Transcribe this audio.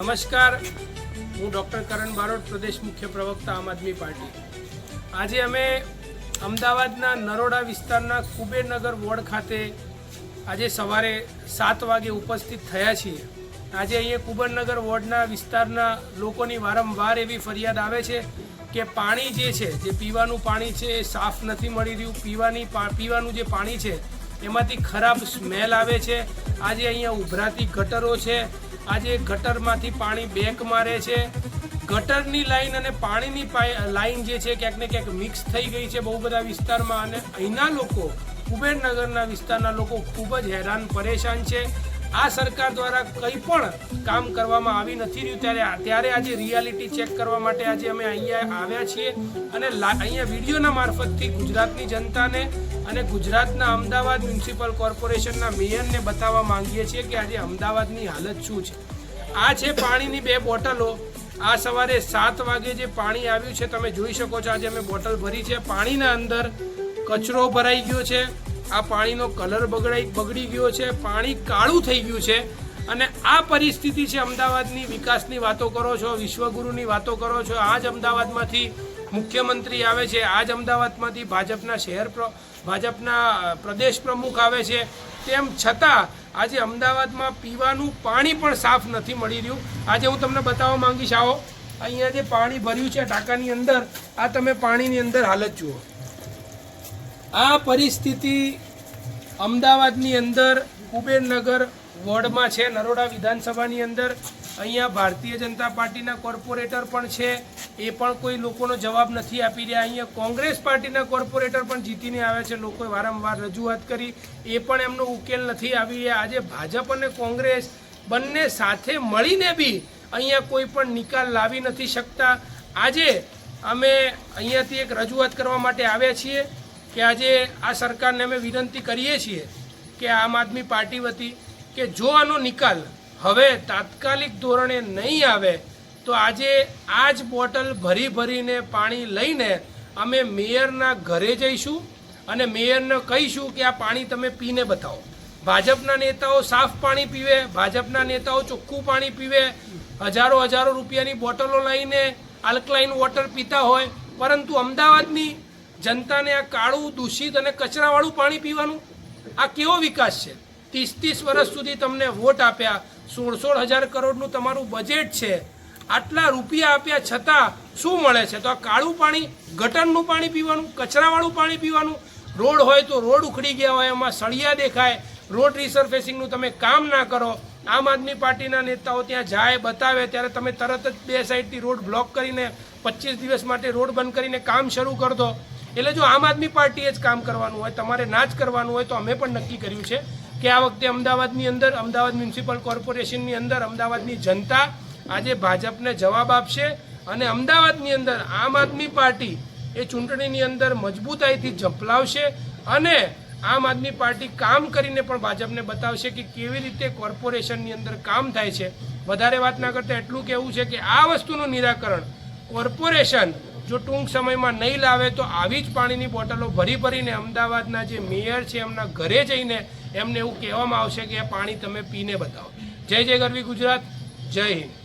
નમસ્કાર, હું ડૉક્ટર કરણ બારોટ, પ્રદેશ મુખ્ય પ્રવક્તા આમ આદમી પાર્ટી। આજે અમે અમદાવાદના નરોડા વિસ્તારના કુબેરનગર વોર્ડ ખાતે આજે સવારે 7 વાગે ઉપસ્થિત થયા છીએ। આજે અહીંયા કુબેરનગર વોર્ડના વિસ્તારના લોકોની વારંવાર એવી ફરિયાદ આવે છે કે પાણી જે પીવાનું પાણી છે એ સાફ નથી મળી રહ્યું। પીવાનું જે પાણી છે એમાંથી ખરાબ સ્મેલ આવે છે। આજે અહીંયા ઉભરાતી ગટરો છે, આજે ગટરમાંથી પાણી બેક મારે છે। ગટરની લાઈન અને પાણીની લાઈન જે છે ક્યાંક ને ક્યાંક મિક્સ થઈ ગઈ છે બહુ બધા વિસ્તારમાં, અને અહીંના લોકો, કુબેરનગરના વિસ્તારના લોકો ખૂબ જ હેરાન પરેશાન છે। આ સરકાર દ્વારા કંઈ પણ કામ કરવામાં આવી નથી રહ્યું, ત્યારે આજે રિયાલિટી ચેક કરવા માટે આજે અમે અહીંયા આવ્યા છીએ અને અહીંયા વિડીયોના મારફતથી ગુજરાતની જનતાને અને ગુજરાતના અમદાવાદ મ્યુનિસિપલ કોર્પોરેશનના મેયરને બતાવવા માંગીએ છીએ કે આજે અમદાવાદની હાલત શું છે। આ છે પાણીની 2 બોટલો। આ સવારે 7 વાગે જે પાણી આવ્યું છે તમે જોઈ શકો છો। આજે અમે બોટલ ભરી છે, પાણીના અંદર કચરો ભરાઈ ગયો છે, આ પાણીનો કલર બગડી ગયો છે, પાણી કાળું થઈ ગયું છે। અને આ પરિસ્થિતિ છે અમદાવાદની। વિકાસની વાતો કરો છો, વિશ્વગુરુની વાતો કરો છો, આ જ અમદાવાદમાંથી મુખ્યમંત્રી આવે છે, આ જ અમદાવાદમાંથી ભાજપના પ્રદેશ પ્રમુખ આવે છે, તેમ છતાં આજે અમદાવાદમાં પીવાનું પાણી પણ સાફ નથી મળી રહ્યું। આજે હું તમને બતાવવા માંગીશ, આવો અહીંયા જે પાણી ભર્યું છે ટાંકાની અંદર, આ તમે પાણીની અંદર હાલત જુઓ। આ પરિસ્થિતિ અમદાવાદની અંદર કુબેરનગર વોર્ડમાં છે, નરોડા વિધાનસભાની અંદર। અહીંયા ભારતીય જનતા પાર્ટીના કોર્પોરેટર પણ છે, એ પણ કોઈ લોકોનો જવાબ નથી આપી રહ્યા। અહીંયા કોંગ્રેસ પાર્ટીના કોર્પોરેટર પણ જીતીને આવે છે, લોકોએ વારંવાર રજૂઆત કરી, એ પણ એમનો ઉકેલ નથી આવી રહ્યા। આજે ભાજપ અને કોંગ્રેસ બંને સાથે મળીને બી અહીંયા કોઈ પણ નિકાલ લાવી નથી શકતા। આજે અમે અહીંયાથી એક રજૂઆત કરવા માટે આવ્યા છીએ કે આજે આ સરકારને અમે વિનંતી કરીએ છીએ કે આમ આદમી પાર્ટી વતી કે જો આનો નિકાલ હવે તાત્કાલિક ધોરણે નહીં આવે તો આજે આ જ બોટલ ભરીને પાણી લઈને અમે મેયરના ઘરે જઈશું અને મેયરને કહીશું કે આ પાણી તમે પીને બતાવો। ભાજપના નેતાઓ સાફ પાણી પીવે, ભાજપના નેતાઓ ચોખ્ખું પાણી પીવે, હજારો રૂપિયાની બોટલો લઈને આલ્કલાઇન વોટર પીતા હોય, પરંતુ અમદાવાદની જનતાને આ કાળું, દૂષિત અને કચરાવાળું પાણી પીવાનું, આ કેવો વિકાસ છે? 30 વર્ષ સુધી તમને વોટ આપ્યા, 16,000 કરોડનું તમારું બજેટ છે, આટલા રૂપિયા આપ્યા છતાં શું મળે છે? તો આ કાળું પાણી, ગટરનું પાણી પીવાનું, કચરાવાળું પાણી પીવાનું। રોડ હોય તો રોડ ઉખડી ગયા હોય, એમાં સળિયા દેખાય, રોડ રિસર્ફેસિંગનું તમે કામ ના કરો। આમ આદમી પાર્ટીના નેતાઓ ત્યાં જાય, બતાવે, ત્યારે તમે તરત જ 2 સાઈડથી રોડ બ્લોક કરીને 25 દિવસ માટે રોડ બંધ કરીને કામ શરૂ કરી દો। એટલે જો આમ આદમી પાર્ટીએ જ કામ કરવાનું હોય, તમારે ના જ કરવાનું હોય, તો અમે પણ નક્કી કર્યું છે કે આ વખતે અમદાવાદની અંદર, અમદાવાદ મ્યુનિસિપલ કોર્પોરેશનની અંદર અમદાવાદની જનતા આજે ભાજપને જવાબ આપશે અને અમદાવાદની અંદર આમ આદમી પાર્ટી એ ચૂંટણીની અંદર મજબૂતાઈથી ઝંપલાવશે અને આમ આદમી પાર્ટી કામ કરીને પણ ભાજપને બતાવશે કે કેવી રીતે કોર્પોરેશનની અંદર કામ થાય છે। વધારે વાત ના કરતા એટલું કહેવું છે કે આ વસ્તુનું નિરાકરણ કોર્પોરેશન જો ટૂંક સમયમાં નહીં લાવે તો આવી જ પાણીની બોટલો ભરીને અમદાવાદના જે મેયર છે એમના ઘરે જઈને એમને એવું કહેવામાં આવશે કે આ પાણી તમે પીને બતાવો। જય ગરવી ગુજરાત, જય હિન્દ।